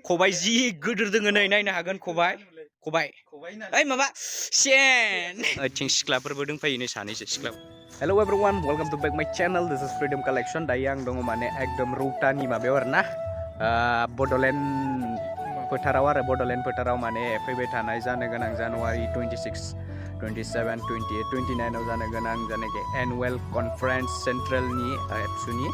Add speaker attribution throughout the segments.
Speaker 1: खबाइ जि गोदोर दोङो नै नायनो हागोन खबाइ ओइ माबा सेन ओइथिं सिख्लाफोरबो दंफायो नै सानैसो सिख्ला hello everyone welcome to back my channel this is freedom collection दायो आं दङ माने एकदम रौतानि माबायाव आरोना बडलेण्ड फोथाराव माने फैबाय थानाय जानो गोनां जानुवारि 26 27 28 29 आव जानो गोनां जानाखि एनुवेल कनफारेन्स सेन्ट्रेलनि एबसुनि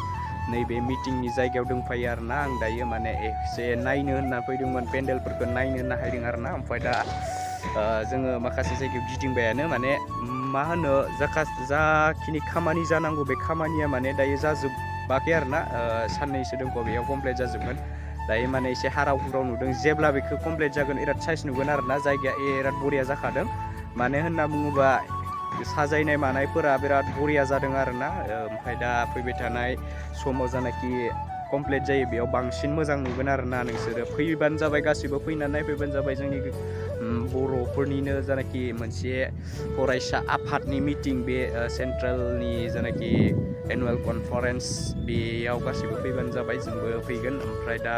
Speaker 1: नैबे मिटिंनि जायगायाव दंफायो आरोना आं दायो माने एसे नायनो होनना फैदोंमोन पेन्डेलफोरखौ नायनो होनना फैदों आरोना ओमफ्राय दा जोङो माखासे जायगायाव गिदिंबायानो माने मा होनो जाखिनि खामानि जानांगौ बे खामानिया माने दायो जाजोबाखै आरोना साननैसो दंबावो बेयाव कमप्लिट जाजोबगोन दायो माने एसे हाराव हुराव नुदों जेब्ला बेखौ कमप्लिट जागोन बिराद साइज नुगोन आरोना जायगाया बिराद बरिया जाखादों मानो होनना बुङोबा साजायनाय मानायफोरा बिराद बरिया जादों आरोना ओमफ्राय दा फैबाय थानाय समाव जानाखि कमप्लिट जायो बेयाव बांसिन मोजां नुगोन आरोना नोंसोरो फैबानो जाबाय गासिबो फैनानै नायफैबानो जाबाय जोंनि बर'फोरनिनो जानाखि मोनसे फरायसा आफादनि मिटिं बे सेन्ट्रेलनि जानाखि एनुवेल कनफारेन्स बेयाव गासिबो फैबानो जाबाय जोंबो फैगोन ओमफ्राय दा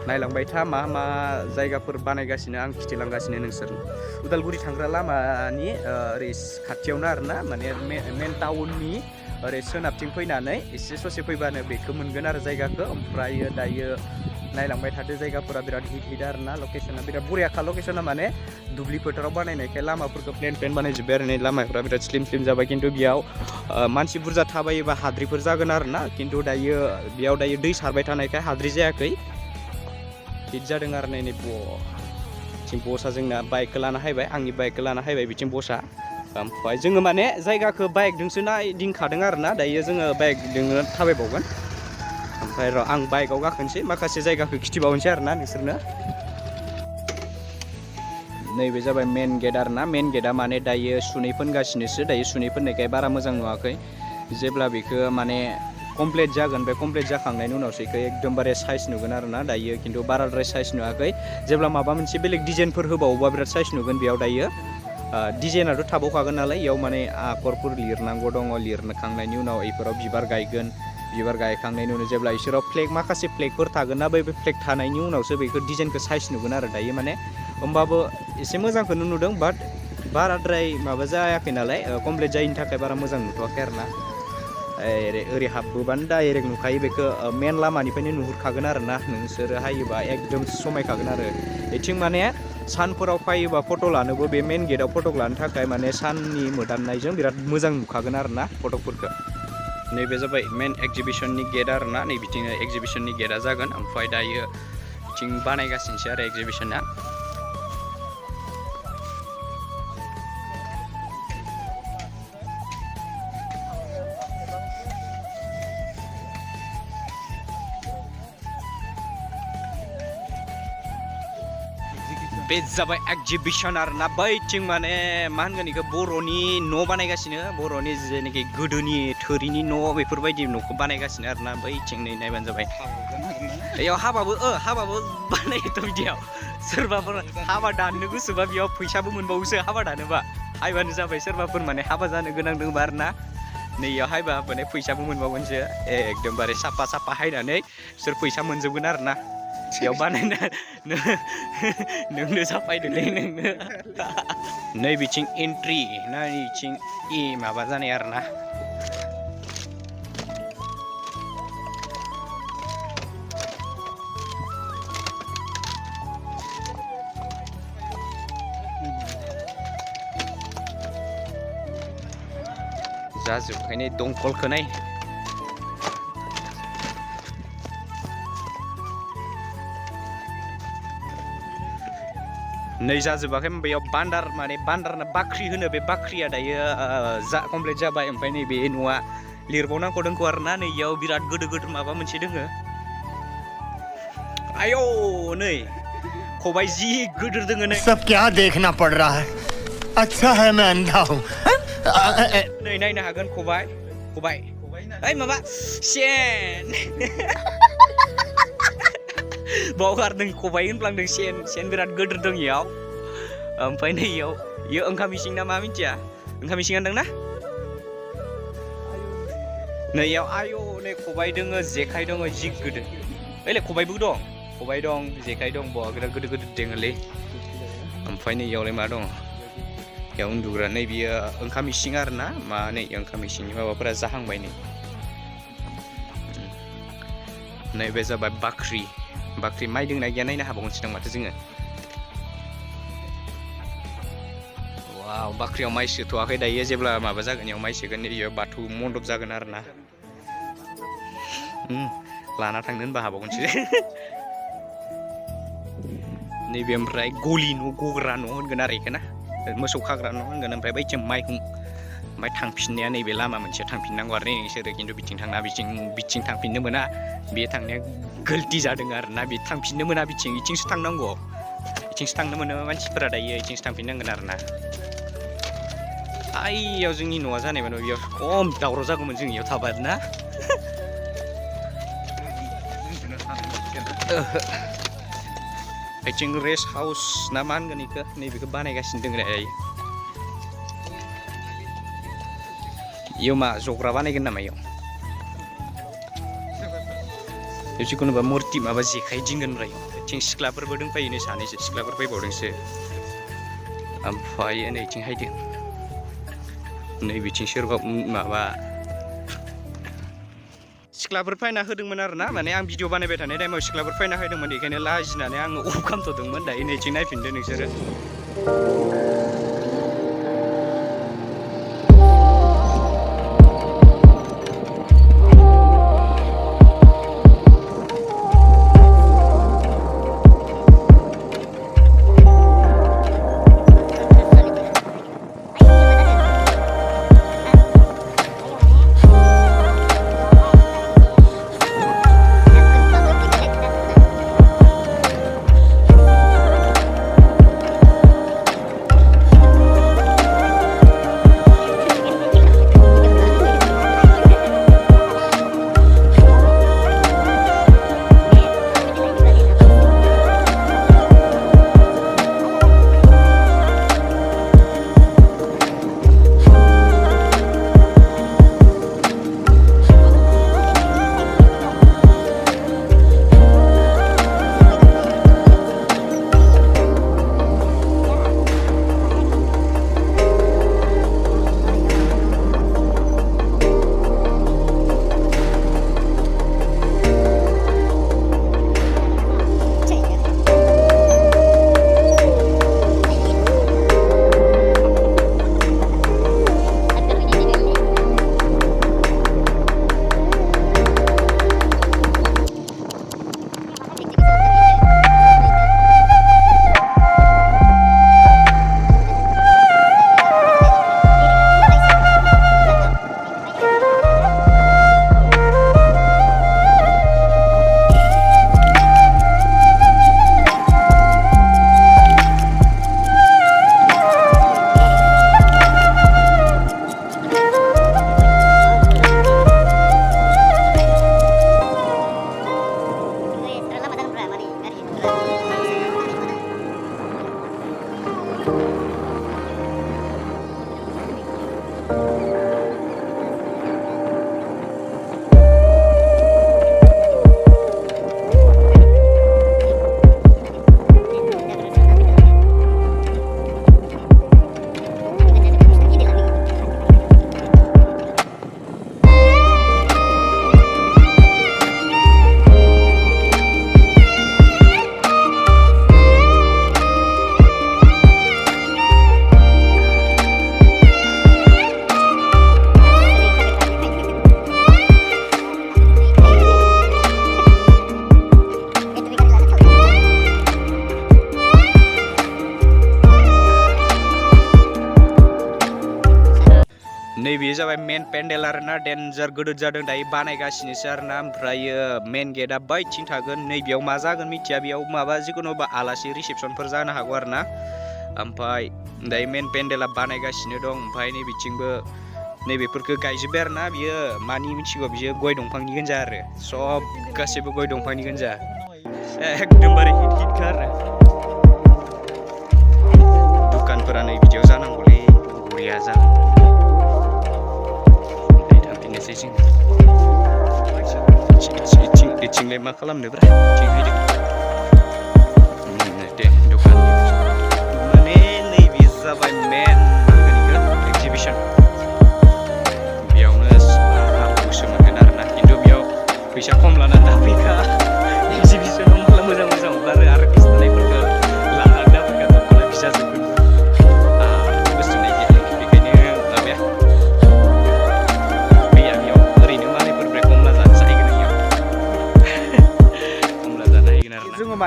Speaker 1: नायलांबाय था मा मा जायगाफोर बानायगासिनो आं खिथिलांगासिनो नोंसोर उदालगुरि थांग्रा लामानि ओरै खाथियावनो आरोना माने मेन टाउननि ओरै सोनाबथिं फैनानै एसे ससे फैबानो बेखौ मोनगोन आरो जायगाखौ ओमफ्राय दायो नायलांबाय थादो जायगाफोरा बिराद हिट आरोना लकेसना बिराद बरियाखा लकेसना माने दुब्लि फोथाराव बानायनायखाय लामाफोरखौ प्लेन बानायजोब्बाय आरो नै लामाफोरा बिराद स्लिम जाबाय खिन्थु बेयाव मानसि बुरजा थाबायोबा हाद्रिफोर जागोन आरोना खिन्थु दायो बेयाव दायो दै सारबाय थानायखाय हाद्रि जायाखै हिट जादों आरो नै बिथिं बसा जोंना बाइकखौ लाना हायबाय आंनि बाइकखौ लाना हायबाय बिथिं बसा ओमफ्राय जोङो माने जायगाखौ बाइकजोंसो नायदिंखादों आरोना दायो जोङो बाइकजोंनो थाबायबावगोन ओमफ्राय र' आं बाइकआव गाखोनोसै माखासे जायगाखौ खिथिबावनोसै आरोना नोंसोरनो नैबे जाबाय मेन गेट आरोना मेन गेटआ माने दायो सुनै फोनगासिनोसो दायो सुनै फोननायखाय बारा मोजां नुवाखै जेब्ला बेखौ माने कमप्लिट जागोन बे कमप्लिट जाखांनायनि उनावसो बेखौ एकदमबारे साइज नुगोन आरोना दायो खिन्थु बाराद्राय साइज नुवाखै जेब्ला माबा मोनसे बेलेग डिजाइनफोर होबावोबा बिराद साइज नुगोन बेयाव दायो डिजाइनाथ' थाबावखागोन नालाय इयाव माने आखरफोर लिरनांगौ दङ लिरखांनायनि उनाव बेफोराव बिबार गायगोन बिबार गायखांनायनि उनाव जेब्ला इसोराव माखासे फ्लेगफोर थागोन ना बै फ्लेग थानायनि उनावसो बेखौ डिजाइनखौ साइज नुगोन आरो दायो माने होमबाबो एसे मोजांखौनो नुदों बाट बाराद्राय माबा जायाखै नालाय कमप्लिट जायैनि थाखाय बारा मोजां नुथ'वाखै आरोना ओरै हाबबोबानो डाइरेक्ट नुखायो बेखौ मेन लामानिफ्रायनो नुहुरखागोन आरोना नोंसोरो हायोबा एकदम समायखागोन आरो बेथिं माने सानफोराव फैयोबा फट' लानोबो बे मेन गेटआव फट' लानो थाखाय माने साननि मोदाननायजों बिराद मोजां नुखागोन आरोना फट'फोरखौ नैबे जाबाय मेन एक्जिबिसननि गेट आरोना नै बिथिं एक्जिबिसननि गेटआ जागोन ओमफ्राय दायो बिथिं बानायगासिनोसै आरो एक्जिबिसना बे जाबाय एक्जिबिसन आरोना बैथिं माने मा होनगोन बेखौ बर'नि न' बानायगासिनो बर'नि जेनाखि गोदोनि थोरिनि न' बेफोरबायदि न'खौ बानायगासिनो आरोना बैथिं नै नायबानो जाबाय बेयाव हाबाबो बानायोथ' बिदियाव सोरबाफोर हाबा दाननो गोसोबा बेयाव फैसाबो मोनबावोसो हाबा दानोबा हायबानो जाबाय सोरबाफोर माने हाबा जानो गोनां दंबा आरोना नैयाव हायबा माने फैसाबो मोनबावगोनसो एकदमबारे साफा हायनानै सोर फैसा मोनजोबगोन आरोना बेयाव बानायना नोंनो साफायदोलै नोंनो नै बिथिं एन्ट्रि नैथिं माबा जानाय आरोना जाजोबखायनो दंखलखौ नाय नै जाजोबाखै बेयाव बान्दार माने बान्दारना बाख्रि होनो बे बाख्रिया दायो कमप्लिट जाबाय ओमफ्राय नैबे न'आ लिरबावनांगौ दंखौ आरोना नैयाव बिराद गोदोर माबा मोनसे दोङो आयौ नै खबाइ जि गोदोर दोङो नै
Speaker 2: सब क्या देखना पड़ रहा है अच्छा है मैं अंधा हूं
Speaker 1: नै नायनो हागोन खबाइ ओइ माबा सेन बावगारदों खबाइ होनफ्लांदों सेन बिराद गोदोर दं इयाव ओमफ्राय नै इयाव ओंखाम इसिं ना मा मिथिया ओंखाम इसिं होनदों ना नै इयाव आयौ नै खबाइ दोङो जेखाइ दङ जि गोदो ओइलाय खबाइबो दं खबाइ दं जेखाइ दं बहा बिराद गोदो गोदो दोङोलै ओमफ्राय नै इयावलाय मा दं इयाव उन्दुग्रा नै बियो ओंखाम इसिं आरो ना मा नै ओंखाम इसिंनि माबाफोरा जाहांबाय नैबे जाबाय बाख्रि माइ दोंना गैया नायनो हाबावगोनसो दां माथो जोङो वाव बाख्रियाव माइ सोथ'वाखै दायो जेब्ला माबा जागोन इयाव माइ सोगोन इयो बाथौ मन्दप जागोन आरो ना लाना थांनो होनबा हाबावगोनसो नैबे ओमफ्राय गलि न' गग्रा न' होनगोन आरो इखो ना मोसौ खाग्रा न' होनगोन ओमफ्राय बैथिं माइहुं ओमफ्राय थांफिननाया नैबे लामा मोनसेयाव थांफिननांगौ आरो नोंसोरो खिन्थु बिथिं थांना बिथिं थांफिननो मोना बे थांनाया गोलति जादों आरो ना बे थांफिननो मोना बिथिंसो थांनांगौ बिथिंसो थांनो मोनो मानसिफोरा दायो बिथिंसो थांफिननांगोन आरो ना आइयाव जोंनि न'आ जानायमोन बेयाव खम दावराव जागौमोन जों इयाव थाबा ना बिथिं रेस्ट हाउस ना मा होनगोन इखो नैबेखौ बानायगासिनो दङ दायो इयाव मा जग्रा बानायगोन नामा इयाव जिखुनुबा मुर्ति माबा जेखाइ दिंगोन ओमफ्राय बिथिं सिख्लाफोरबो दंफायो नै सानैसो सिख्लाफोर फैबावदोंसो ओमफ्राय नैथिं हायदों नै बिथिं सोरबा माबा सिख्लाफोर फायना होदोंमोन आरो ना माने आं भिडिअ बानायबाय थानाय टाइमाव सिख्लाफोर फायना होदोंमोन बेखायनो लाजिनानै आङो अफ खालामथ'दोंमोन दायो नैथिं नायफिनदो नोंसोरो नैबे जाबाय मेन पेन्डेल आरोना डेन्जार गोदोर जादों दायो बानायगासिनोसो आरोना ओमफ्रायो मेन गेटआ बैथिं थागोन नैबेयाव मा जागोन मिथिया बेयाव माबा जिखुनु आलासि रिसेपसनफोर जानो हागौ आरोना ओमफ्राय दायो मेन पेन्डेला बानायगासिनो दं ओमफ्राय नैबिथिंबो नैबेफोरखौ गायजोब्बाय आरोना बियो मानि मिथिगौ बियो गय दंफांनि गोनजा आरो सब गासैबो गय दंफांनि गोनजा एकदमबारे हिटखा आरो दुखानफोरा नै बिदियाव जानांगौलै बरिया जागोन इथिंलाय मा खालामनोब्रा इथिं हायदों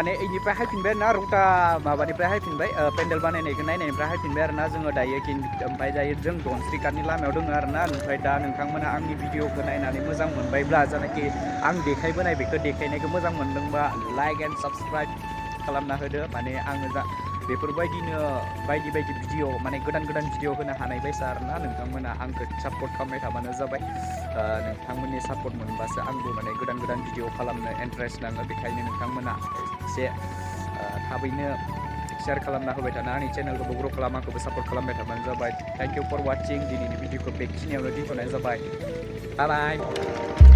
Speaker 1: माने इनिफ्राय हायफिनबाय आरोना रौता माबानिफ्राय हायफिनबाय पेन्डेल बानायनायखौ नायनायनिफ्राय हायफिनबाय आरोना जोङो दायो ओमफ्राय दायो जों धनस्रि कार्डनि लामायाव दङ आरोना ओमफ्राय दा नोंथांमोना आंनि भिडिअखौ नायनानै मोजां मोनबायब्ला जानाखि आं देखायबोनाय बेखौ देखायनायखौ मोजां मोनदोंबा लाइक एन्ड साबस्क्राइब खालामना होदो माने आङो दा बेफोरबायदिनो बायदि बायदि भिडिअ माने गोदान गोदान भिडिअ होनो हानाय बायसा आरोना नोंथांमोना आंखौ सापर्ट खालामबाय थाबानो जाबाय नोंथांमोननि सापर्ट मोनबासो आंबो माने गोदान गोदान भिडिअ खालामनो इन्टारेस्ट नाङो बेखायनो नोंथांमोना एसे थाबैनो शेयार खालामना होबाय थाना आंनि चेनेलखौबो ग्र' खालाम आंखौबो सापर्ट खालामबाय थाबानो जाबाय थेंक इउ फर वाचिं दिनैनि भिडिअखौ बेखिनियावनो दोनथ'नाय जाबाय बाय बाय